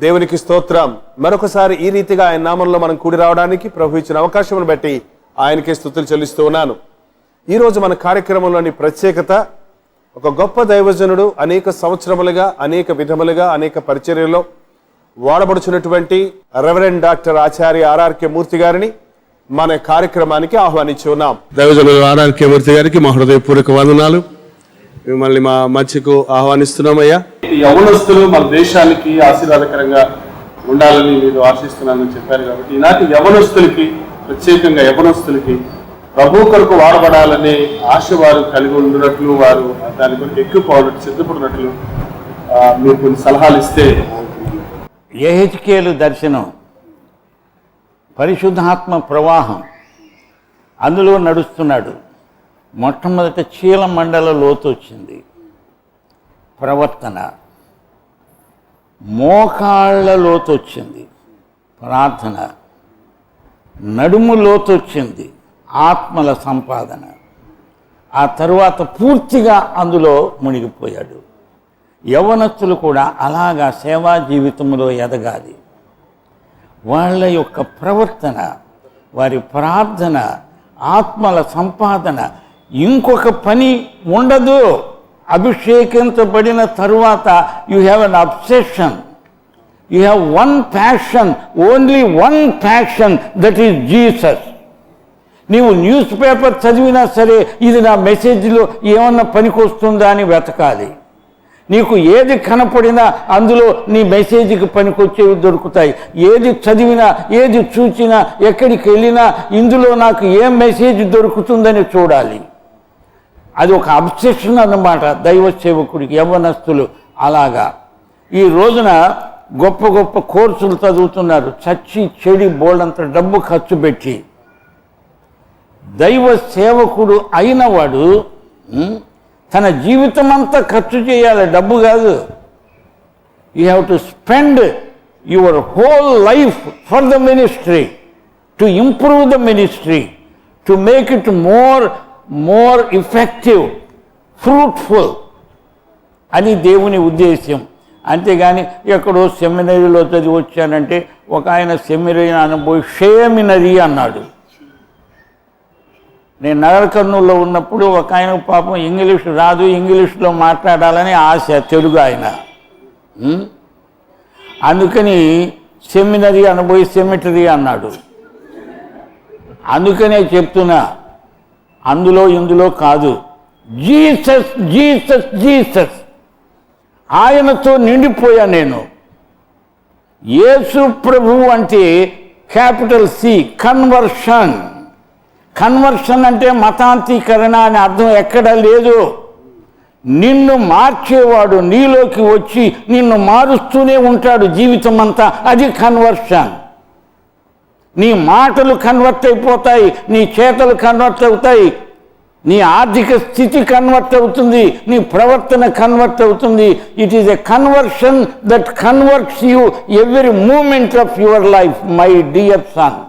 దేవునికి స్తోత్రం. మరొకసారి ఈ రీతిగా ఆయన నామంలో మనం కూడి రావడానికి ప్రభు ఇచ్చిన అవకాశమును బట్టి ఆయనకే స్తుతులు చెల్లిస్తూ ఉన్నాను. ఈరోజు మన కార్యక్రమంలోని ప్రత్యేకత, ఒక గొప్ప దైవజనుడు అనేక సంవత్సరములుగా అనేక విధములుగా అనేక పరిచర్యల్లో వాడబడుచున్నటువంటి రెవరెండ్ డాక్టర్ ఆచార్య ఆర్ఆర్కే మూర్తి గారిని మన కార్యక్రమానికి ఆహ్వానించి ఉన్నాం. దైవజనుడు ఆర్ఆర్కే మూర్తి గారికి మా హృదయపూర్వక వందనాలు. మిమ్మల్ని మా మధ్యకు ఆహ్వానిస్తున్నామయ్యా. యవనస్తులు మన దేశానికి ఆశీర్వాదకరంగా ఉండాలని మీరు ఆశిస్తున్నానని చెప్పారు కాబట్టి ఈనాటి యవనస్తులకి, ప్రత్యేకంగా యవనస్తులకి ప్రభు కొరకు వాడబడాలనే ఆశ వారు కలిగి ఉన్నట్లు, వారు దాని కొరకు ఎక్కువ పోవడానికి సిద్ధపడినట్లు మీరు కొన్ని సలహాలు ఇస్తే. యెహెజ్కేలు దర్శనం, పరిశుద్ధాత్మ ప్రవాహం, అందులో నడుస్తున్నాడు. మొట్టమొదట చీలమండల లోతు వచ్చింది, ప్రవర్తన. మోకాళ్ళ లోతు వచ్చింది, ప్రార్థన. నడుము లోతు వచ్చింది, ఆత్మల సంపాదన. ఆ తరువాత పూర్తిగా అందులో మునిగిపోయాడు. యవనస్తులు కూడా అలాగా సేవా జీవితంలో ఎదగాలి. వాళ్ళ యొక్క ప్రవర్తన, వారి ప్రార్థన, ఆత్మల సంపాదన. ఇంకొక పని ఉండదు. అభిషేకించబడిన తరువాత you have an obsession, you have one passion, only one passion, that is Jesus. నీవు న్యూస్ పేపర్ చదివినా సరే ఇది నా మెసేజ్లో ఏమన్నా పనికొస్తుందా అని వెతకాలి. నీకు ఏది కనపడినా అందులో నీ మెసేజ్కి పనికొచ్చేవి దొరుకుతాయి. ఏది చదివినా, ఏది చూచినా, ఎక్కడికి వెళ్ళినా ఇందులో నాకు ఏం మెసేజ్ దొరుకుతుందని చూడాలి. అది ఒక అబ్సెషన్ అన్నమాట దైవ సేవకుడికి. యవ్వనస్తులు అలాగా ఈ రోజున గొప్ప గొప్ప కోర్సులు చదువుతున్నారు, చచ్చి చెడి బోల్డంత డబ్బు ఖర్చు పెట్టి. దైవ సేవకుడు అయినవాడు తన జీవితం అంతా ఖర్చు చేయాలి, డబ్బు కాదు. You have to spend your whole life for the ministry, to improve the ministry, to make it more effective, fruitful అని దేవుని ఉద్దేశ్యం. అంతేగాని ఎక్కడో సెమినరీలో చదివి వచ్చానంటే, ఒక ఆయన సెమినరీ అనబోయి షేమినరీ అన్నాడు. నేను నగర కర్నూలులో ఉన్నప్పుడు ఒక ఆయన పాపం ఇంగ్లీష్ రాదు, ఇంగ్లీష్లో మాట్లాడాలని ఆశ, తెలుగు ఆయన. అందుకని సెమినరీ అనబోయి సెమిటరీ అన్నాడు. అందుకనే చెప్తున్నా, అందులో ఇందులో కాదు. జీసస్ జీసస్ జీసస్, ఆయనతో నిండిపోయా నేను. యేసు ప్రభువు అంటే క్యాపిటల్ సి, కన్వర్షన్. కన్వర్షన్ అంటే మతాంతీకరణ అని అర్థం ఎక్కడా లేదు. నిన్ను మార్చేవాడు నీలోకి వచ్చి నిన్ను మారుస్తూనే ఉంటాడు జీవితం అంతా. అది కన్వర్షన్. నీ మాటలు కన్వర్ట్ అయిపోతాయి, నీ చేతలు కన్వర్ట్ అవుతాయి, నీ ఆర్థిక స్థితి కన్వర్ట్ అవుతుంది, నీ ప్రవర్తన కన్వర్ట్ అవుతుంది. It is a conversion that converts you every moment of your life. My dear son,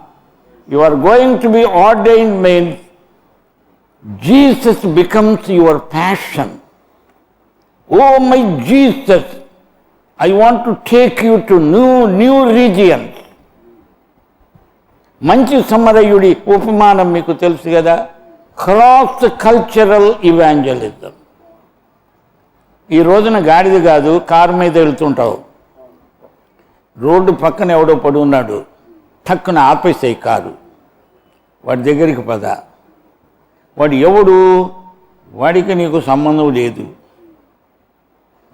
you are going to be ordained means Jesus becomes your passion. Oh my Jesus, I want to take you to new regions. మంచి సమరయుడి ఉపమానం మీకు తెలుసు కదా, cross cultural evangelism. ఈ రోజున గాడిద కాదు, car మీద వెళ్తుంటావు, రోడ్డు పక్కన ఎవడో పడి ఉన్నాడు, టక్కున ఆపేసాయి కారు, వాడి దగ్గరికి పద. వాడు ఎవడు? వాడికి నీకు సంబంధం లేదు.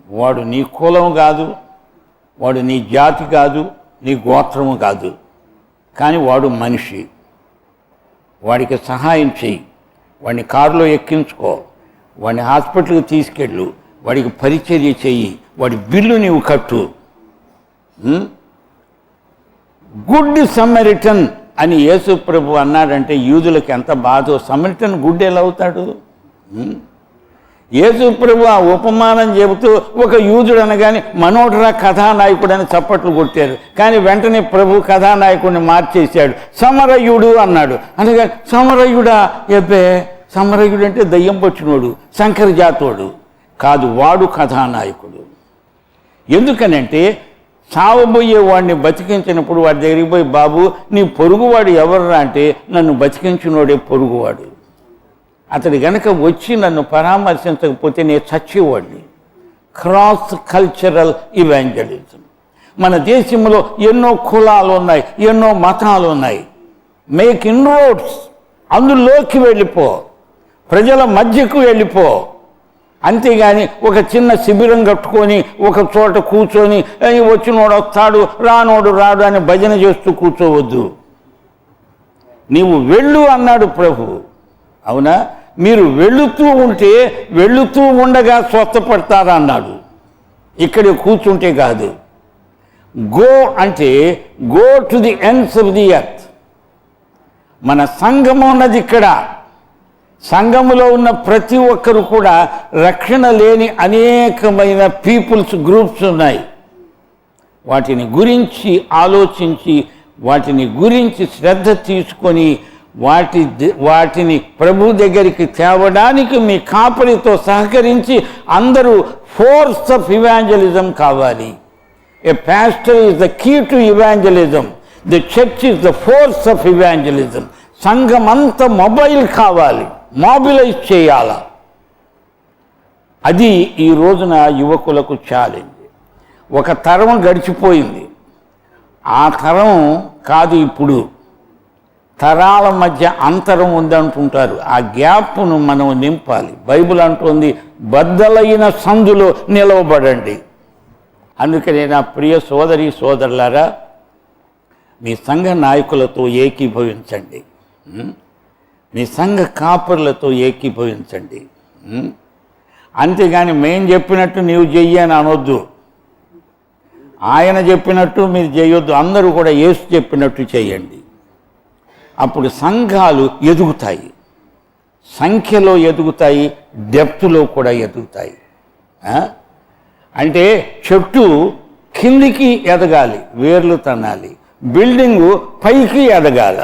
వాడు నీ కులం కాదు, వాడు నీ జాతి కాదు, నీ గోత్రము కాదు, కానీ వాడు మనిషి. వాడికి సహాయం చెయ్యి, వాడిని కారులో ఎక్కించుకో, వాడిని హాస్పిటల్కి తీసుకెళ్ళు, వాడికి పరిచర్య చెయ్యి, వాడి బిల్లు నీవు కట్టు. గుడ్ సమరిటన్ అని యేసు ప్రభు అన్నాడంటే యూదులకు ఎంత బాధో. సమరిటన్ గుడ్ ఎలా అవుతాడు? యేసు ప్రభు ఆ ఉపమానం చెబుతూ ఒక యూదుడు అనగానే మనోడరా కథానాయకుడు అని చప్పట్లు కొట్టారు. కానీ వెంటనే ప్రభు కథానాయకుడిని మార్చేశాడు, సమరయుడు అన్నాడు. అనగా సమరయుడా? ఎబ్బే, సమరయుడు అంటే దయ్యం పట్టినోడు, శంకర జాతోడు కాదు, వాడు కథానాయకుడు. ఎందుకనంటే చావబోయే వాడిని బతికించినప్పుడు వాడి దగ్గరికి పోయి, బాబు నీ పొరుగువాడు ఎవర్రా అంటే, నన్ను బతికించినోడే పొరుగువాడు, అతడు గనక వచ్చి నన్ను పరామర్శించకపోతే నేను చచ్చేవాడిని. Cross cultural evangelism. మన దేశంలో ఎన్నో కులాలు ఉన్నాయి, ఎన్నో మతాలు ఉన్నాయి. మేక్ ఇన్రోడ్స్, అందులోకి వెళ్ళిపో, ప్రజల మధ్యకు వెళ్ళిపో. అంతేగాని ఒక చిన్న శిబిరం కట్టుకొని ఒక చోట కూర్చొని వచ్చినోడు వస్తాడు రానోడు రాడు అని భజన చేస్తూ కూర్చోవద్దు. నీవు వెళ్ళు అన్నాడు ప్రభు. అవునా? మీరు వెళుతూ ఉంటే వెళుతూ ఉండగా స్వస్థపడతారన్నాడు. ఇక్కడ కూర్చుంటే కాదు. గో అంటే go to the ends of the earth. మన సంఘం ఉన్నది ఇక్కడ. సంఘములో ఉన్న ప్రతి ఒక్కరు కూడా రక్షణ లేని అనేకమైన పీపుల్స్ గ్రూప్స్ ఉన్నాయి. వాటిని గురించి ఆలోచించి, వాటిని గురించి శ్రద్ధ తీసుకొని వాటిని ప్రభు దగ్గరికి తేవడానికి మీ కాపరితో సహకరించి అందరూ ఫోర్స్ ఆఫ్ ఇవాంజలిజం కావాలి. A pastor is the key to evangelism. The church is the force of evangelism. సంఘం అంతా మొబైల్ కావాలి, మొబిలైజ్ చేయాల. అది ఈ రోజున యువకులకు ఛాలెంజ్. ఒక తరం గడిచిపోయింది, ఆ తరం కాదు ఇప్పుడు. తరాల మధ్య అంతరం ఉందంటుంటారు. ఆ గ్యాప్ను మనం నింపాలి. బైబిల్ అంటుంది బద్దలైన సందులో నిలవబడండి. అందుకనే నా ప్రియ సోదరి సోదరులారా, మీ సంఘ నాయకులతో ఏకీభవించండి, మీ సంఘ కాపరులతో ఏకీభవించండి. అంతేగాని మేం చెప్పినట్టు నీవు చెయ్యి అని అనొద్దు, ఆయన చెప్పినట్టు మీరు చేయొద్దు. అందరూ కూడా యేసు చెప్పినట్టు చేయండి. అప్పుడు సంఘాలు ఎదుగుతాయి, సంఖ్యలో ఎదుగుతాయి, డెప్త్లో కూడా ఎదుగుతాయి. అంటే చెట్టు కిందికి ఎదగాలి, వేర్లు తన్నాలి. బిల్డింగు పైకి ఎదగాల.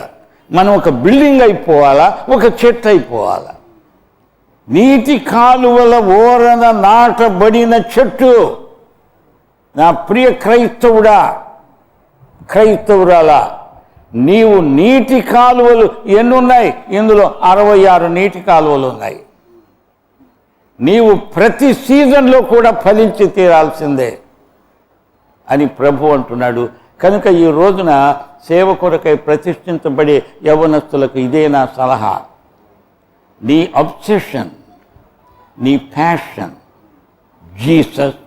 మనం ఒక బిల్డింగ్ అయిపోవాలా, ఒక చెట్టు అయిపోవాలా. నీటి కాలువల ఓరన నాటబడిన చెట్టు. నా ప్రియ క్రైస్తవుడా, క్రైస్తవురాలా, నీవు నీటి కాలువలు ఎన్నున్నాయి? ఇందులో 66 నీటి కాలువలు ఉన్నాయి. నీవు ప్రతి సీజన్లో కూడా ఫలించి తీరాల్సిందే అని ప్రభు అంటున్నాడు. కనుక ఈ రోజున సేవ కొరకై ప్రతిష్ఠించబడే యవనస్తులకు ఇదే నా సలహా. నీ అబ్సెషన్, నీ passion, Jesus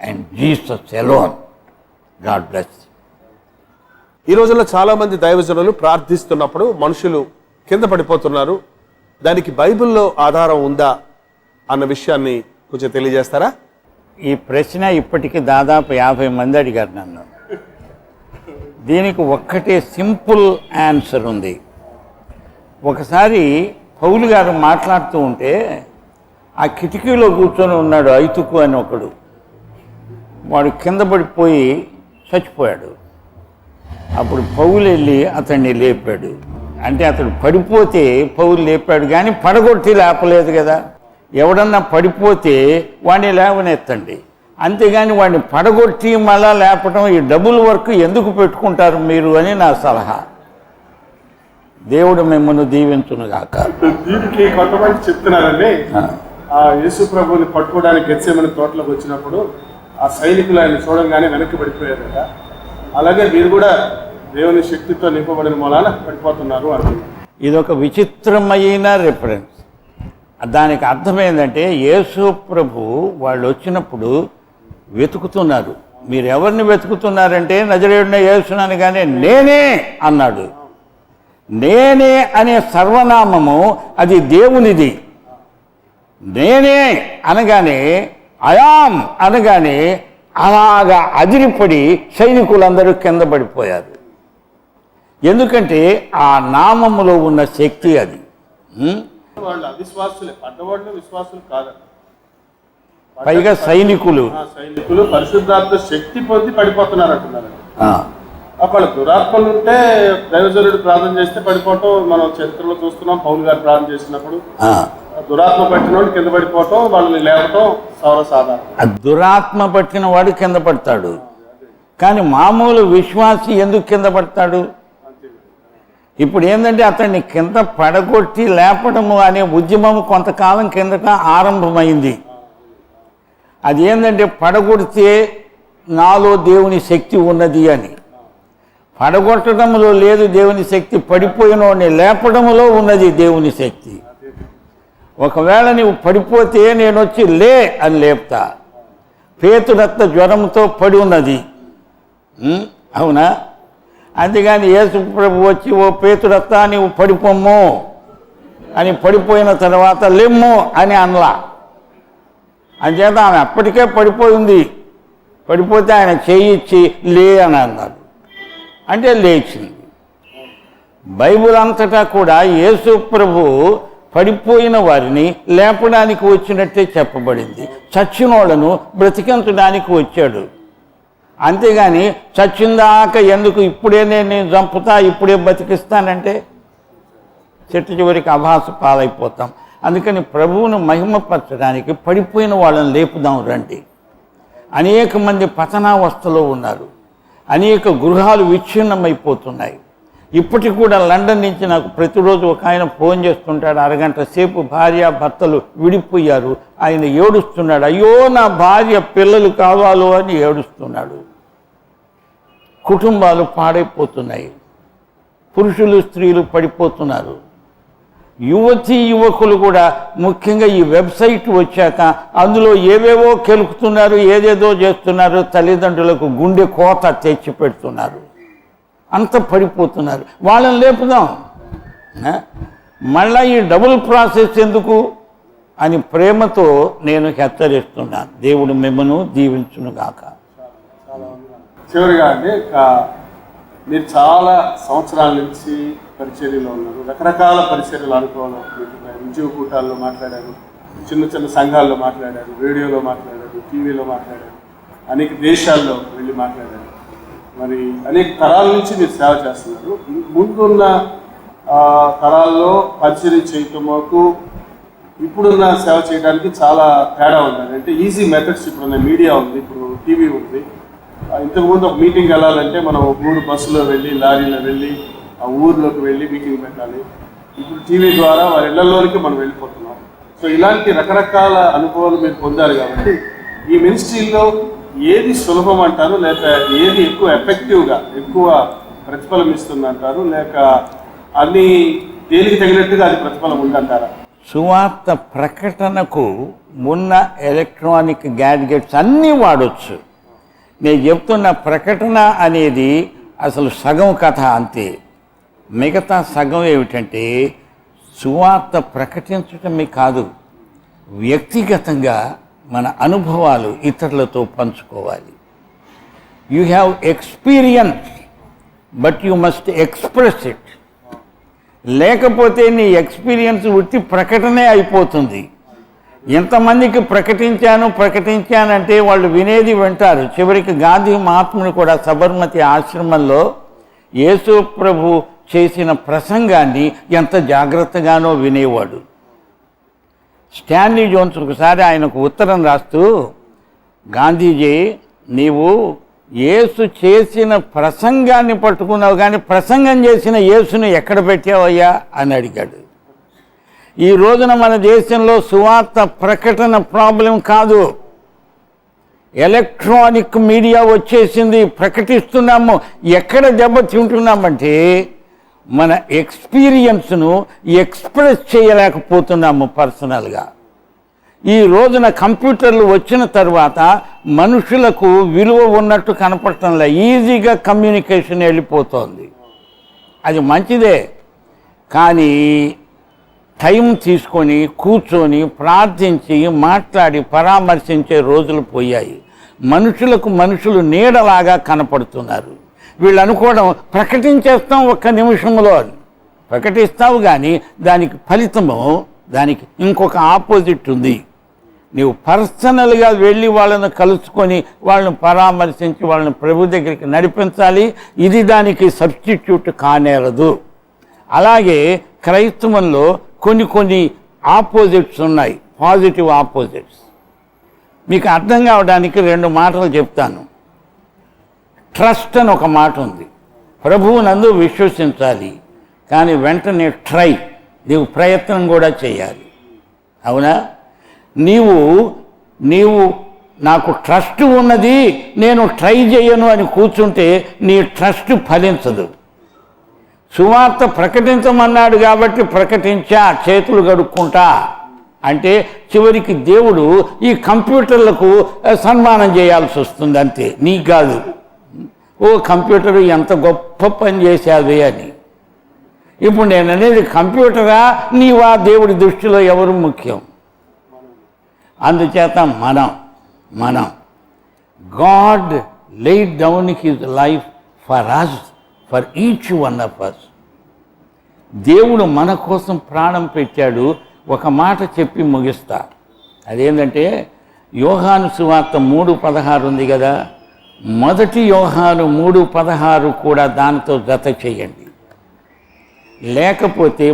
and Jesus alone. God bless. ఈ రోజుల్లో చాలామంది దైవజనులు ప్రార్థిస్తున్నప్పుడు మనుషులు కింద పడిపోతున్నారు. దానికి బైబిల్లో ఆధారం ఉందా అన్న విషయాన్ని కొంచెం తెలియజేస్తారా? ఈ ప్రశ్న ఇప్పటికీ దాదాపు 50 మంది అడిగారు నన్ను. దీనికి ఒక్కటే సింపుల్ ఆన్సర్ ఉంది. ఒకసారి పౌలు గారు మాట్లాడుతూ ఉంటే ఆ కిటికీలో కూర్చొని ఉన్నాడు ఐతుకు అని ఒకడు. వాడు కింద పడిపోయి చచ్చిపోయాడు. అప్పుడు పౌలు వెళ్ళి అతన్ని లేపాడు. అంటే అతడు పడిపోతే పౌలు లేపాడు, కానీ పడగొట్టి లేపలేదు కదా. ఎవడన్నా పడిపోతే వాడిని లేవనెత్తండి, అంతేగాని వాడిని పడగొట్టి మళ్ళా లేపటం, ఈ డబుల్ వర్క్ ఎందుకు పెట్టుకుంటారు మీరు అని నా సలహా. దేవుడు మిమ్మల్ని దీవించునుగాక. దీనికి కొంతమంది చెప్తున్నారండి, ఆ యేసు ప్రభుని పట్టుకోవడానికి గెత్సేమని తోటలోకి వచ్చినప్పుడు ఆ సైనికులు ఆయన చూడంగానే వెనక్కి పడిపోయారు కదా, అలాగే మీరు కూడా దేవుని శక్తితో నింపబడిన మూలాన పడిపోతున్నారు అంటున్నారు. ఇదొక విచిత్రమైన రిఫరెన్స్. దానికి అర్థం ఏంటంటే యేసు ప్రభు వాళ్ళు వచ్చినప్పుడు వెతుకుతున్నారు. మీరు ఎవరిని వెతుకుతున్నారంటే నజరేయుడిని యేసునని, కానీ నేనే అన్నాడు. నేనే అనే సర్వనామము అది దేవునిది. నేనే అనగానే, అయాం అనగానే అలాగా అదిరిపడి సైనికులందరూ కింద పడిపోయారు. ఎందుకంటే ఆ నామములో ఉన్న శక్తి అది. వాళ్ళు అవిశ్వాసులే, పడ్డవాళ్ళు విశ్వాసులు కాదండి. పైగా సైనికులు పరిశుద్ధాత్మ శక్తి పొంది పడిపోతున్నారు అంటున్నారు. అక్కడ దురాత్మలు ఉంటే దైవజనుడు ప్రార్థన చేస్తే పడిపోవటం మనం చరిత్రలో చూస్తున్నాం. పౌలు గారు ప్రార్థన చేసినప్పుడు దురాత్మ పట్టిన వాడు కింద పడిపోవటం, వాళ్ళని లేవటం సర్వసాధారణం. దురాత్మ పట్టిన వాడు కింద పడతాడు, కానీ మామూలు విశ్వాసి ఎందుకు కింద పడతాడు? ఇప్పుడు ఏంటంటే అతన్ని కింద పడగొట్టి లేపడము అనే ఉద్యమం కొంతకాలం కిందట ఆరంభమైంది. అది ఏంటంటే పడగొడితే నాలో దేవుని శక్తి ఉన్నది అని. పడగొట్టడంలో లేదు దేవుని శక్తి, పడిపోయిన వాడిని లేపడంలో ఉన్నది దేవుని శక్తి. ఒకవేళ నీవు పడిపోతే నేను వచ్చి లే అని లేపుతా. పేతురత్త జ్వరంతో పడి ఉన్నది, అవునా? అంతేగాని యేసు ప్రభు వచ్చి ఓ పేతురత్త నీవు పడిపోమ్ము అని పడిపోయిన తర్వాత లెమ్ము అని అనలా. అంచేత ఆమె అప్పటికే పడిపోయింది. పడిపోతే ఆయన చేయిచ్చి లే అని అన్నాడు, అంటే లేచింది. బైబిల్ అంతటా కూడా యేసు ప్రభు పడిపోయిన వారిని లేపడానికి వచ్చినట్టే చెప్పబడింది. చచ్చిన వాళ్ళను బ్రతికించడానికి వచ్చాడు. అంతేగాని చచ్చిందాక ఎందుకు ఇప్పుడే నేను చంపుతా ఇప్పుడే బతికిస్తానంటే చెట్టు చివరికి అభాస పాలైపోతాం. అందుకని ప్రభువును మహిమపరచడానికి పడిపోయిన వాళ్ళని లేపుదాం రండి. అనేక మంది పతనావస్థలో ఉన్నారు. అనేక గృహాలు విచ్ఛిన్నమైపోతున్నాయి. ఇప్పటికి కూడా లండన్ నుంచి నాకు ప్రతిరోజు ఒక ఆయన ఫోన్ చేస్తుంటాడు. అరగంట సేపు భార్య భర్తలు విడిపోయారు. ఆయన ఏడుస్తున్నాడు, అయ్యో నా భార్య పిల్లలు కావాలో అని ఏడుస్తున్నాడు. కుటుంబాలు పాడైపోతున్నాయి. పురుషులు స్త్రీలు పడిపోతున్నారు. యువతీ యువకులు కూడా ముఖ్యంగా ఈ వెబ్సైట్ వచ్చాక అందులో ఏవేవో కెలుకుతున్నారు, ఏదేదో చేస్తున్నారు. తల్లిదండ్రులకు గుండె కోత తెచ్చి పెడుతున్నారు. అంత పడిపోతున్నారు. వాళ్ళని లేపుదాం. మళ్ళీ ఈ డబుల్ ప్రాసెస్ ఎందుకు అని ప్రేమతో నేను హెచ్చరిస్తున్నాను. దేవుడు మిమ్మను దీవించునుగాక. చివరిగా అండి, మీరు చాలా సంవత్సరాల నుంచి పరిచర్యలో ఉన్నారు. రకరకాల పరిచర్యలు అనుకోవడం, ఉద్యోగ కూటాల్లో మాట్లాడారు, చిన్న చిన్న సంఘాల్లో మాట్లాడారు, రేడియోలో మాట్లాడారు, టీవీలో మాట్లాడారు, అనేక దేశాల్లో వెళ్ళి మాట్లాడారు. మరి అనేక తరాల నుంచి మీరు సేవ చేస్తున్నారు. ముందున్న తరాల్లో పరిచర్య చేయటంకు ఇప్పుడున్న సేవ చేయడానికి చాలా తేడా ఉంది. అంటే ఈజీ మెథడ్స్ ఇప్పుడున్న మీడియా ఉంది, ఇప్పుడు టీవీ ఉంది. ఇంతకుముందు ఒక మీటింగ్ వెళ్ళాలంటే మనం ఒక ఊరు బస్సులో వెళ్ళి లారీలో వెళ్ళి ఆ ఊర్లోకి వెళ్ళి మీటింగ్ పెట్టాలి. ఇప్పుడు టీవీ ద్వారా వారి ఇళ్లలోనికి మనం వెళ్ళిపోతున్నాం. సో ఇలాంటి రకరకాల అనుభవాలు మీరు పొందారు. కాబట్టి ఈ మినిస్ట్రీలో ఏది సులభం అంటారు, లేక ఏది ఎక్కువ ఎఫెక్టివ్గా ఎక్కువ ప్రతిఫలం ఇస్తుంది అంటారు, లేక అన్ని దేనికి తగినట్టుగా అది ప్రతిఫలం ఉందంటారా? సువార్త ప్రకటనకు ఉన్న ఎలక్ట్రానిక్ గ్యాడ్జెట్స్ అన్నీ వాడవచ్చు. నేను చెప్తున్న ప్రకటన అనేది అసలు సగం కథ అంతే. మిగతా సగం ఏమిటంటే సువార్త ప్రకటించటమే కాదు, వ్యక్తిగతంగా మన అనుభవాలు ఇతరులతో పంచుకోవాలి. You have experience but you must express it. లేకపోతే నీ ఎక్స్పీరియన్స్ ఉట్టి ప్రకటనే అయిపోతుంది. ఎంతమందికి ప్రకటించానంటే వాళ్ళు వినేది వింటారు. చివరికి గాంధీ మహాత్ముడు కూడా సబర్మతి ఆశ్రమంలో యేసు ప్రభు చేసిన ప్రసంగాన్ని ఎంత జాగ్రత్తగానో వినేవాడు. స్టాన్లీ జోన్స్ ఒకసారి ఆయనకు ఉత్తరం రాస్తూ, గాంధీజీ నీవు యేసు చేసిన ప్రసంగాన్ని పట్టుకున్నావు కానీ ప్రసంగం చేసిన యేసును ఎక్కడ పెట్టావయ్యా అని అడిగాడు. ఈ రోజున మన దేశంలో సువార్త ప్రకటన ప్రాబ్లం కాదు, ఎలక్ట్రానిక్ మీడియా వచ్చేసింది, ప్రకటిస్తున్నాము. ఎక్కడ దెబ్బ తింటున్నామంటే మన ఎక్స్పీరియన్స్ను ఎక్స్ప్రెస్ చేయలేకపోతున్నాము పర్సనల్గా. ఈ రోజున కంప్యూటర్లు వచ్చిన తర్వాత మనుషులకు విలువ ఉన్నట్టు కనపడటంలే, ఈజీగా కమ్యూనికేషన్ వెళ్ళిపోతుంది. అది మంచిదే, కానీ టైం తీసుకొని కూర్చొని ప్రార్థించి మాట్లాడి పరామర్శించే రోజులు పోయాయి. మనుషులకు మనుషులు నీడలాగా కనపడుతున్నారు. వీళ్ళు అనుకోవడం ప్రకటించేస్తాం ఒక్క నిమిషంలో అని. ప్రకటిస్తావు కానీ దానికి ఫలితము, దానికి ఇంకొక ఆపోజిట్ ఉంది. నీవు పర్సనల్గా వెళ్ళి వాళ్ళను కలుసుకొని వాళ్ళని పరామర్శించి వాళ్ళని ప్రభు దగ్గరికి నడిపించాలి. ఇది దానికి సబ్స్టిట్యూట్ కానేరదు. అలాగే క్రైస్తవంలో కొన్ని ఆపోజిట్స్ ఉన్నాయి, పాజిటివ్ ఆపోజిట్స్. మీకు అర్థం కావడానికి 2 మాటలు చెప్తాను. ట్రస్ట్ అని ఒక మాట ఉంది. ప్రభువునందు విశ్వసించాలి, కానీ వెంటనే నీవు ప్రయత్నం కూడా చేయాలి. అవునా? నీవు నాకు ట్రస్ట్ ఉన్నది, నేను ట్రై చేయను అని కూర్చుంటే నీ ట్రస్ట్ ఫలించదు. సువార్త ప్రకటించమన్నాడు కాబట్టి ప్రకటించా, చేతులు కడుక్కుంటా అంటే చివరికి దేవుడు ఈ కంప్యూటర్లకు సన్మానం చేయాల్సి వస్తుంది, అంతే. నీకు కాదు, ఓ కంప్యూటర్ ఎంత గొప్ప పని చేశావే అని. ఇప్పుడు నేను అనేది కంప్యూటరా నీవా? దేవుడి దృష్టిలో ఎవరు ముఖ్యం? అందుచేత మనం God laid down his life for us, for each one of us. దేవుడు మన కోసం ప్రాణం పెట్టాడు. ఒక మాట చెప్పి ముగిస్తా. అదేంటంటే యోహాను సువార్త 3:16 ఉంది కదా, మొదటి యోహాను 3:16 కూడా దానితో జత చేయండి. లేకపోతే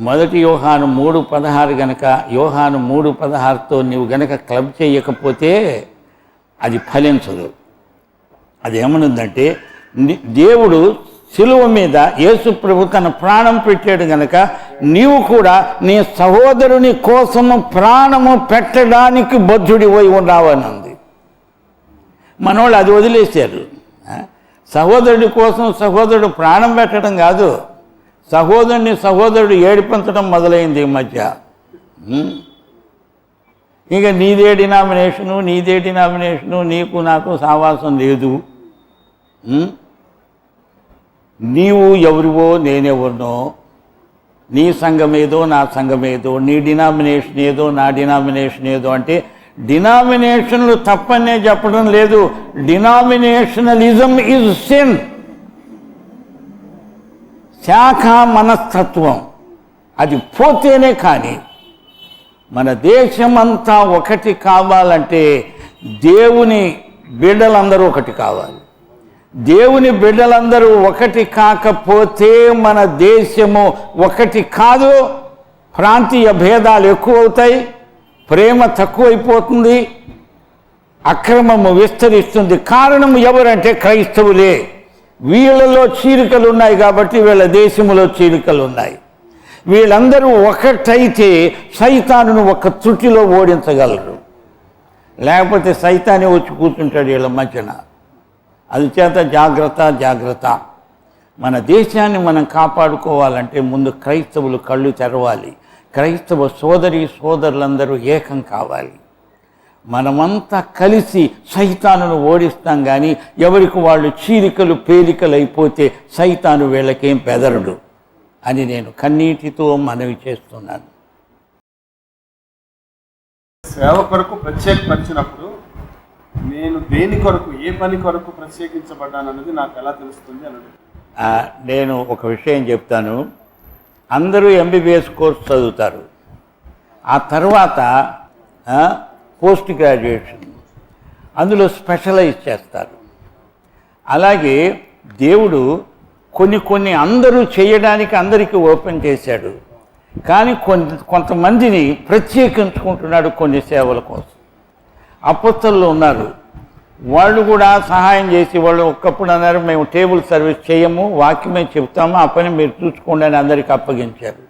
మొదటి యోహాను 3:16 గనక యోహాను 3:16తో నీవు గనక క్లబ్ చేయకపోతే అది ఫలించదు. అదేమనుందంటే దేవుడు శిలువ మీద యేసు ప్రభు తన ప్రాణం పెట్టాడు గనక నీవు కూడా నీ సహోదరుని కోసము ప్రాణము పెట్టడానికి బద్ధుడిపోయి ఉన్నావని ఉంది. మనోళ్ళు అది వదిలేశారు. సహోదరుడి కోసం సహోదరుడు ప్రాణం పెట్టడం కాదు, సహోదరుడు ఏడిపించడం మొదలైంది ఈ మధ్య. ఇక నీదే డినామినేషను, నీకు నాకు సావాసం లేదు. నీవు ఎవరివో నేనెవరినో, నీ సంఘమేదో నా సంఘమేదో, నీ డినామినేషన్ ఏదో నా డినామినేషన్ ఏదో అంటే డినామినేషన్లు తప్పనే చెప్పడం లేదు. డినామినేషనలిజం ఈజ్ సిన్. శాఖ మనస్తత్వం అది పోతేనే కానీ మన దేశమంతా ఒకటి కావాలంటే దేవుని బిడ్డలందరూ ఒకటి కావాలి. దేవుని బిడ్డలందరూ ఒకటి కాకపోతే మన దేశము ఒకటి కాదు. ప్రాంతీయ భేదాలు ఎక్కువవుతాయి, ప్రేమ తక్కువైపోతుంది, అక్రమము విస్తరిస్తుంది. కారణం ఎవరంటే క్రైస్తవులే. వీళ్ళలో చీలికలు ఉన్నాయి కాబట్టి వీళ్ళ దేశంలో చీలికలు ఉన్నాయి. వీళ్ళందరూ ఒకటైతే సైతానును ఒక త్రుటిలో ఓడించగలరు. లేకపోతే సైతానే వచ్చి కూర్చుంటాడు వీళ్ళ మధ్యన. అందుచేత జాగ్రత్త. మన దేశాన్ని మనం కాపాడుకోవాలంటే ముందు క్రైస్తవులు కళ్ళు తెరవాలి. క్రైస్తవ సోదరులందరూ ఏకం కావాలి. మనమంతా కలిసి సైతానును ఓడిస్తాం. కానీ ఎవరికి వాళ్ళు చీలికలు పేలికలు అయిపోతే సైతాను వీళ్ళకేం బెదరడు అని నేను కన్నీటితో మనవి చేస్తున్నాను. సేవ కొరకు ప్రత్యేకపరిచినప్పుడు నేను దేని కొరకు, ఏ పని కొరకు ప్రత్యేకించబడ్డానన్నది నాకు ఎలా తెలుస్తుంది అన్నది నేను ఒక విషయం చెప్తాను. అందరూ ఎంబీబీఎస్ కోర్స్ చదువుతారు, ఆ తర్వాత పోస్ట్ గ్రాడ్యుయేషన్, అందులో స్పెషలైజ్ చేస్తారు. అలాగే దేవుడు కొన్ని అందరూ చేయడానికి అందరికీ ఓపెన్ చేశాడు. కానీ కొంతమందిని ప్రత్యేకించుకుంటున్నాడు కొన్ని సేవల కోసం. అపోస్తలులు ఉన్నారు, వాళ్ళు కూడా సహాయం చేసి వాళ్ళు ఒక్కప్పుడు అన్నారు మేము టేబుల్ సర్వీస్ చేయము, వాక్యమే చెప్తాము, ఆ పని మీరు చూసుకోండి అని అందరికీ అప్పగించారు.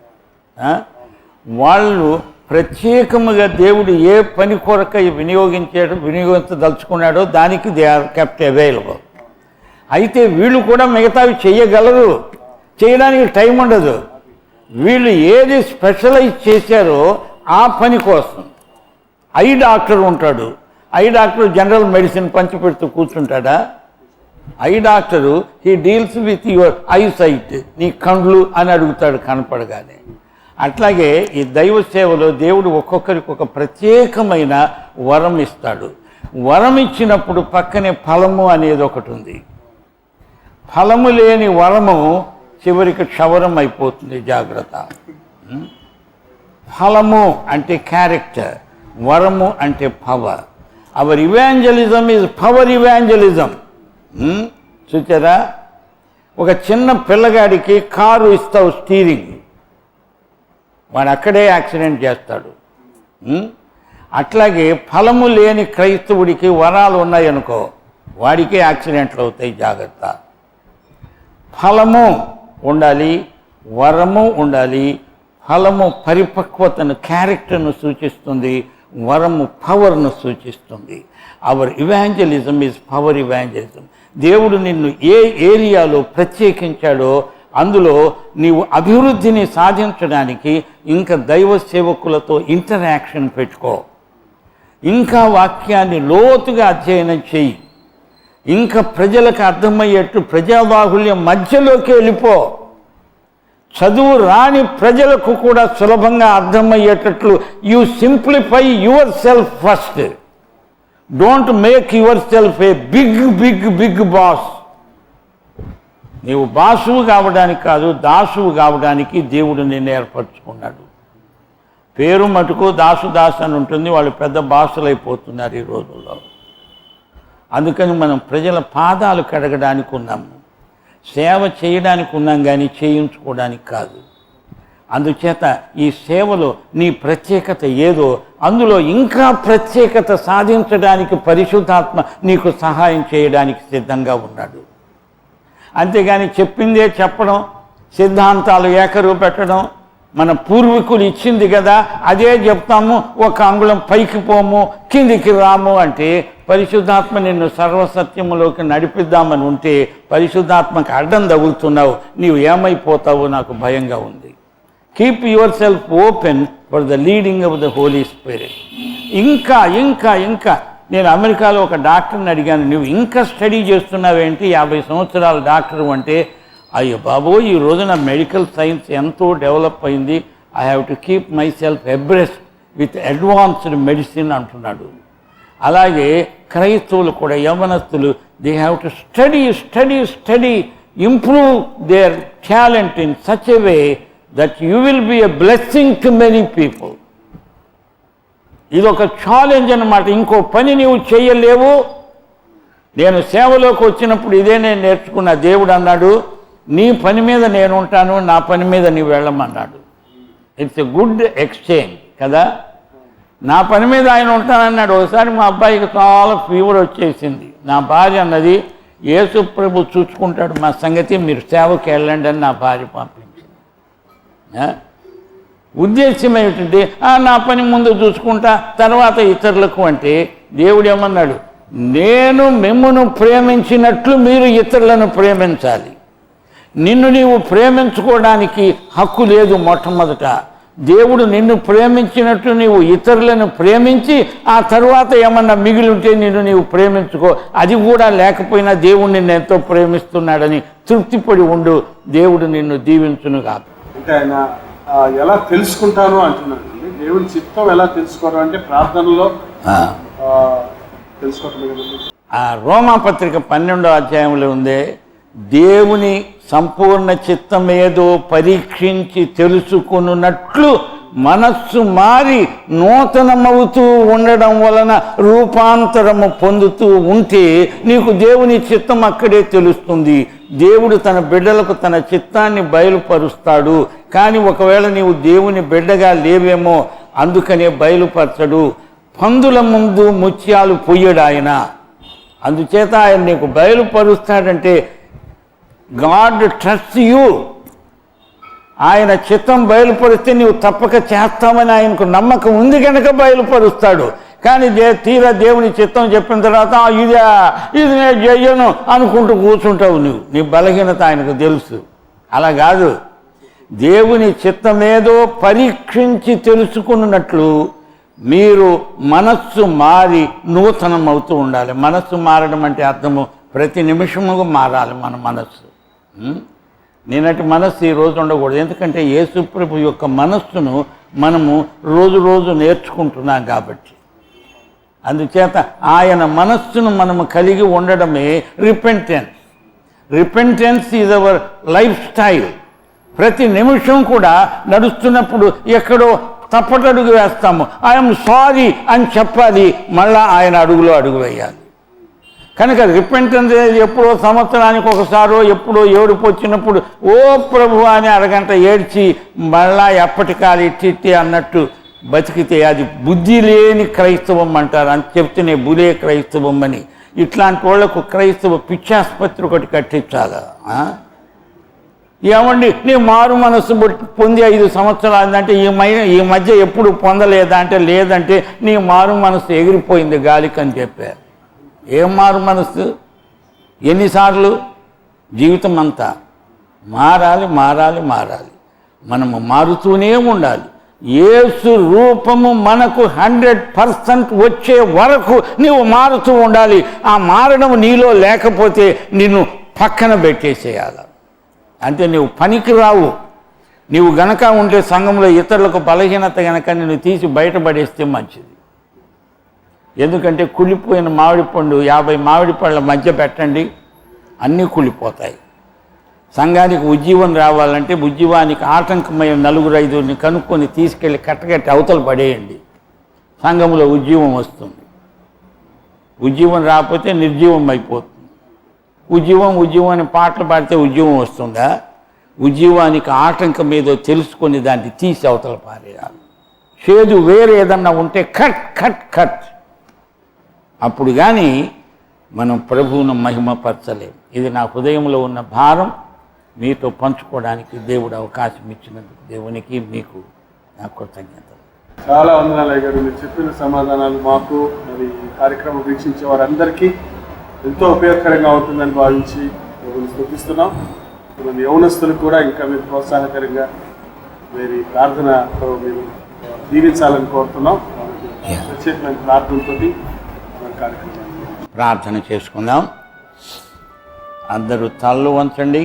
వాళ్ళు ప్రత్యేకముగా దేవుడు ఏ పని కొరకై వినియోగించదలుచుకున్నాడో దానికి దే ఆర్ కెప్ట్ అవైలబుల్. అయితే వీళ్ళు కూడా మిగతావి చేయగలరు, చేయడానికి టైం ఉండదు. వీళ్ళు ఏది స్పెషలైజ్ చేశారో ఆ పని కోసం. ఐ డాక్టర్ ఉంటాడు, ఐ డాక్టర్ జనరల్ మెడిసిన్ పంచిపెడుతూ కూర్చుంటాడా? Eye doctor he deals with your eyesight, నీ కండ్లు అని అడుగుతాడు కనపడగానే. అట్లాగే ఈ దైవ సేవలో దేవుడు ఒక్కొక్కరికి ఒక ప్రత్యేకమైన వరం ఇస్తాడు. వరం ఇచ్చినప్పుడు పక్కనే ఫలము అనేది ఒకటి ఉంది. ఫలము లేని వరము చివరికి క్షవరం అయిపోతుంది, జాగ్రత్త. ఫలము అంటే క్యారెక్టర్, వరము అంటే power. Our evangelism is power evangelism. చూచారా? ఒక చిన్న పిల్లగాడికి కారు ఇస్తావు స్టీరింగ్, వాడు అక్కడే యాక్సిడెంట్ చేస్తాడు. అట్లాగే ఫలము లేని క్రైస్తవుడికి వరాలు ఉన్నాయనుకో, వాడికే యాక్సిడెంట్లు అవుతాయి, జాగ్రత్త. ఫలము ఉండాలి, వరము ఉండాలి. ఫలము పరిపక్వతను, క్యారెక్టర్ను సూచిస్తుంది, వరము పవర్ను సూచిస్తుంది. Our evangelism is power evangelism. దేవుడు నిన్ను ఏ ఏరియాలో ప్రత్యేకించాడో అందులో నీవు అభివృద్ధిని సాధించడానికి ఇంకా దైవ సేవకులతో ఇంటరాక్షన్ పెట్టుకో, ఇంకా వాక్యాన్ని లోతుగా అధ్యయనం చెయ్యి, ఇంకా ప్రజలకు అర్థమయ్యేట్టు ప్రజాబాహుల్యం మధ్యలోకి వెళ్ళిపో. చదువు రాని ప్రజలకు కూడా సులభంగా అర్థమయ్యేటట్లు you simplify yourself first. Don't make yourself a big big big boss. నీవు బాసువు కావడానికి కాదు, దాసువు కావడానికి దేవుడు నిన్ను ఏర్పరచుకున్నాడు. పేరు మటుకు దాసు అని ఉంటుంది, వాళ్ళు పెద్ద బాసులు అయిపోతున్నారు ఈ రోజుల్లో. అందుకని మనం ప్రజల పాదాలు కడగడానికి ఉన్నాము, సేవ చేయడానికి ఉన్నాం కానీ చేయించుకోవడానికి కాదు. అందుచేత ఈ సేవలో నీ ప్రత్యేకత ఏదో అందులో ఇంకా ప్రత్యేకత సాధించడానికి పరిశుద్ధాత్మ నీకు సహాయం చేయడానికి సిద్ధంగా ఉన్నాడు. అంతేగాని చెప్పిందే చెప్పడం, సిద్ధాంతాలు ఏకరువు పెట్టడం, మన పూర్వీకులు ఇచ్చింది కదా అదే చెప్తాము, ఒక అంగుళం పైకి పోము కిందికి రాము అంటే పరిశుద్ధాత్మ నిన్ను సర్వసత్యములోకి నడిపిద్దామని ఉంటే పరిశుద్ధాత్మకు అడ్డం తగులుతున్నావు, నీవు ఏమైపోతావో నాకు భయంగా ఉంది. Keep yourself open for the leading of the holy spirit. ఇంకా ఇంకా ఇంకా నేను అమెరికాలో ఒక డాక్టర్ని అడిగాను, నువ్వు ఇంకా స్టడీ చేస్తున్నావేంటి, 50 సంవత్సరాల డాక్టరు అంటే, అయ్యో బాబో ఈ రోజున మెడికల్ సైన్స్ ఎంతో డెవలప్ అయింది, I have to keep my self abreast with advanced medicine అంటున్నాడు. అలాగే క్రైస్తవులు కూడా, యవనస్తులు, they have to study study study, improve their talent in such a way that you will be a blessing to many people. ఇది ఒక challenge అన్నమాట. ఇంకో పని నీవు చేయలేవు. నేను సేవలోకి వచ్చినప్పుడు ఇదే నేను నేర్చుకున్నా. దేవుడు అన్నాడు, నీ పని మీద నేను ఉంటాను, నా పని మీద నీవు వెళ్ళమన్నాడు. ఇట్స్ ఎ గుడ్ ఎక్స్చేంజ్ కదా. నా పని మీద ఆయన ఉంటానన్నాడు. ఒకసారి మా అబ్బాయికి చాలా ఫీవర్ వచ్చేసింది. నా భార్య అన్నది, యేసు ప్రభు చూసుకుంటాడు మా సంగతి, మీరు సేవకి వెళ్ళండి అని నా భార్య పంపించింది. ఉద్దేశ్యం ఏమిటంటే నా పని ముందు చూసుకుంటా తర్వాత ఇతరులకు అంటే, దేవుడు ఏమన్నాడు, నేను మిమ్మును ప్రేమించినట్లు మీరు ఇతరులను ప్రేమించాలి. నిన్ను నీవు ప్రేమించుకోవడానికి హక్కు లేదు. మొట్టమొదట దేవుడు నిన్ను ప్రేమించినట్లు నీవు ఇతరులను ప్రేమించి ఆ తర్వాత ఏమన్నా మిగిలి ఉంటే నిన్ను నీవు ప్రేమించుకో. అది కూడా లేకపోయినా దేవుడు నిన్ను ఎంతో ప్రేమిస్తున్నాడని తృప్తిపడి ఉండు. దేవుడు నిన్ను దీవించును కాదు. అంటే ఆయన ఎలా తెలుసుకుంటాను అంటున్నాడు. దేవుడి చిత్తం ఎలా తెలుసుకోవడం అంటే ప్రార్థనలో తెలుసుకోవటం. ఆ రోమాపత్రిక 12వ అధ్యాయంలో ఉందే, దేవుని సంపూర్ణ చిత్తం ఏదో పరీక్షించి తెలుసుకున్నట్లు మనస్సు మారి నూతనమవుతూ ఉండడం వలన రూపాంతరము పొందుతూ ఉంటే నీకు దేవుని చిత్తం అక్కడే తెలుస్తుంది. దేవుడు తన బిడ్డలకు తన చిత్తాన్ని బయలుపరుస్తాడు. కానీ ఒకవేళ నీవు దేవుని బిడ్డగా లేవేమో, అందుకనే బయలుపరచడు. పందుల ముందు ముత్యాలు పొయ్యడు ఆయన. అందుచేత ఆయన నీకు బయలుపరుస్తాడంటే గాడ్ ట్రస్ట్ యూ. ఆయన చిత్తం బయలుపరిస్తే నీవు తప్పక చేస్తామని ఆయనకు నమ్మకం ఉంది కనుక బయలుపరుస్తాడు. కానీ తీరా దేవుని చిత్తం చెప్పిన తర్వాత ఇది నేను చెయ్యను అనుకుంటూ కూర్చుంటావు. నీ బలహీనత ఆయనకు తెలుసు. అలా కాదు, దేవుని చిత్తమేదో పరీక్షించి తెలుసుకున్నట్లు మీరు మనస్సు మారి నూతనం అవుతూ ఉండాలి. మనస్సు మారడం అంటే అర్థము ప్రతి నిమిషము మారాలి మన మనస్సు. నేనటి మనస్సు ఈ రోజు ఉండకూడదు. ఎందుకంటే యేసు ప్రభు యొక్క మనస్సును మనము రోజు రోజు నేర్చుకుంటున్నాం కాబట్టి. అందుచేత ఆయన మనస్సును మనము కలిగి ఉండడమే repentance. Repentance is our life style. ప్రతి నిమిషం కూడా నడుస్తున్నప్పుడు ఎక్కడో తప్పటడుగు వేస్తాము. ఐఎమ్ సారీ అని చెప్పాలి, మళ్ళా ఆయన అడుగులో అడుగు వేయాలి. కనుక రిపెంటెన్స్ అనేది ఎప్పుడో సంవత్సరానికి ఒకసారో ఎప్పుడో ఏడుపు వచ్చినప్పుడు ఓ ప్రభు అని అరగంట ఏడ్చి మళ్ళా ఎప్పటికాలి ఇట్టి అన్నట్టు బతికితే అది బుద్ధి లేని క్రైస్తవం అంటారు. అని చెప్తేనే బులే క్రైస్తవం అని. ఇట్లాంటి వాళ్లకు క్రైస్తవ పిచ్చాసుపత్రి ఒకటి కట్టించాలా? ఏమండి నీ మారు మనసు పొంది 5 సంవత్సరాలు అయిందంటే ఈ మధ్య ఎప్పుడు పొందలేదా అంటే లేదంటే నీ మారు మనసు ఎగిరిపోయింది గాలికి అని చెప్పారు. ఏం మారు మనసు? ఎన్నిసార్లు? జీవితం అంతా మారాలి మారాలి మారాలి. మనము మారుతూనే ఉండాలి. యేసు రూపము మనకు 100% వచ్చే వరకు నీవు మారుతూ ఉండాలి. ఆ మారడం నీలో లేకపోతే నిన్ను పక్కన పెట్టేసేయాలి. అంటే నువ్వు పనికి రావు. నీవు గనక ఉంటే సంఘంలో ఇతరులకు బలహీనత గనక నిన్ను తీసి బయటపడేస్తే మంచిది. ఎందుకంటే కుళ్ళిపోయిన మామిడి పండు 50 మామిడి పళ్ళ మధ్య పెట్టండి, అన్నీ కుళ్ళిపోతాయి. సంఘానికి ఉజ్జీవం రావాలంటే ఉజ్జీవానికి ఆటంకమైన 4-5 కనుక్కొని తీసుకెళ్ళి కట్టగట్టి అవతల పడేయండి. సంఘంలో ఉజ్జీవం వస్తుంది. ఉజ్జీవం రాకపోతే నిర్జీవం అయిపోతుంది. ఉజ్జీవం అని పాటలు పాడితే ఉజ్జీవం వస్తుందా? ఉజ్జీవానికి ఆటంకం ఏదో తెలుసుకొని దాన్ని తీసి అవతల పారేయాలి. చేదు వేరే ఏదన్నా ఉంటే కట్ కట్ కట్. అప్పుడు కానీ మనం ప్రభువును మహిమపరచలేం. ఇది నా హృదయంలో ఉన్న భారం మీతో పంచుకోవడానికి దేవుడు అవకాశం ఇచ్చినందుకు దేవునికి మీకు నా కృతజ్ఞతలు. చాలా వందనాలు అయ్య గారు. మీరు చెప్పిన సమాధానాలు మాకు మరి ఈ కార్యక్రమం వీక్షించే వారందరికీ ఎంతో ఉపయోగకరంగా ఉంటుందని భావించి మిమ్మల్ని స్తుతిస్తున్నాం. మన యౌవనస్తులకు కూడా ఇంకా మీరు ప్రోత్సాహకరంగా మీరు ప్రార్థనతో మీరు దీవించాలని కోరుతున్నాం. ప్రత్యేకమైన ప్రార్థనతో మన కార్యక్రమం ప్రార్థన చేసుకుందాం. అందరూ తలలు వంచండి,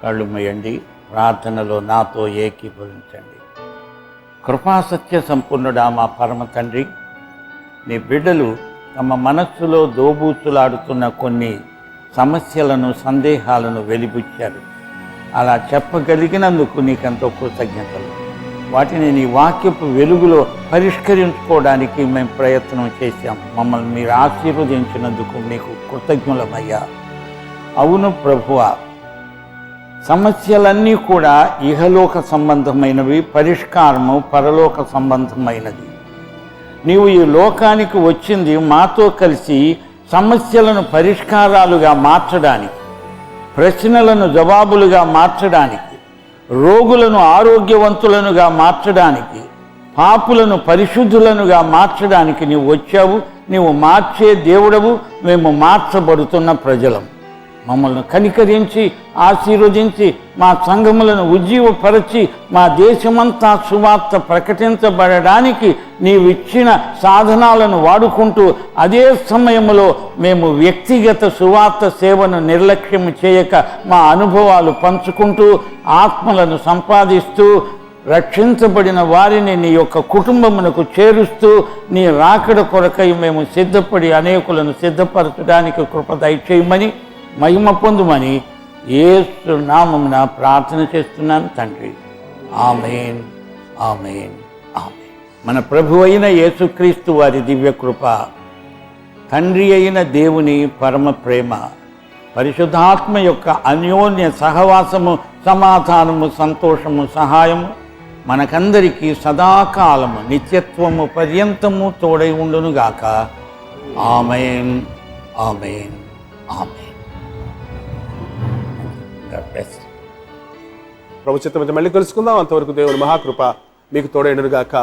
కళ్ళు మూయండి, ప్రార్థనలో నాతో ఏకీభవించండి. కృపాసత్య సంపూర్ణుడా మా పరమ తండ్రి, నీ బిడ్డలు తమ మనస్సులో దోబూచులాడుతున్న కొన్ని సమస్యలను సందేహాలను వెలిబుచ్చారు. అలా చెప్పగలిగినందుకు నీకెంతో కృతజ్ఞతలు. వాటిని నీ వాక్యపు వెలుగులో పరిష్కరించుకోవడానికి మేము ప్రయత్నం చేశాం. మమ్మల్ని మీరు ఆశీర్వదించినందుకు మీకు కృతజ్ఞులమయ్యా. అవును ప్రభువా, సమస్యలన్నీ కూడా ఇహలోక సంబంధమైనవి, పరిష్కారము పరలోక సంబంధమైనది. నీవు ఈ లోకానికి వచ్చింది మాతో కలిసి సమస్యలను పరిష్కారాలుగా మార్చడానికి, ప్రశ్నలను జవాబులుగా మార్చడానికి, రోగులను ఆరోగ్యవంతులనుగా మార్చడానికి, పాపులను పరిశుద్ధులనుగా మార్చడానికి నీవు వచ్చావు. నీవు మార్చే దేవుడవు, మేము మార్చబడుతున్న ప్రజలం. మమ్మల్ని కనికరించి ఆశీర్వదించి మా సంఘములను ఉజ్జీవపరచి మా దేశమంతా సువార్త ప్రకటించబడడానికి నీవిచ్చిన సాధనాలను వాడుకుంటూ అదే సమయంలో మేము వ్యక్తిగత సువార్త సేవను నిర్లక్ష్యం చేయక మా అనుభవాలు పంచుకుంటూ ఆత్మలను సంపాదిస్తూ రక్షించబడిన వారిని నీ యొక్క కుటుంబమునకు చేరుస్తూ నీ రాకడ కొరకై మేము సిద్ధపడి అనేకులను సిద్ధపరచడానికి కృప దయచేయమని, మహిమ పొందుమని యేసు నామమున ప్రార్థన చేస్తున్నాను తండ్రి. ఆమేన్, ఆమేన్, ఆమేన్. మన ప్రభు అయిన యేసుక్రీస్తు వారి దివ్య కృప, తండ్రి అయిన దేవుని పరమ ప్రేమ, పరిశుద్ధాత్మ యొక్క అన్యోన్య సహవాసము, సమాధానము, సంతోషము, సహాయము మనకందరికీ సదాకాలము నిత్యత్వము పర్యంతము తోడై ఉండునుగాక. ఆమేన్, ఆమేన్, ఆమేన్. ప్రభు చిత్తమైతే మళ్ళీ కలుసుకుందాం. అంతవరకు దేవుని మహాకృప మీకు తోడైండును గాక.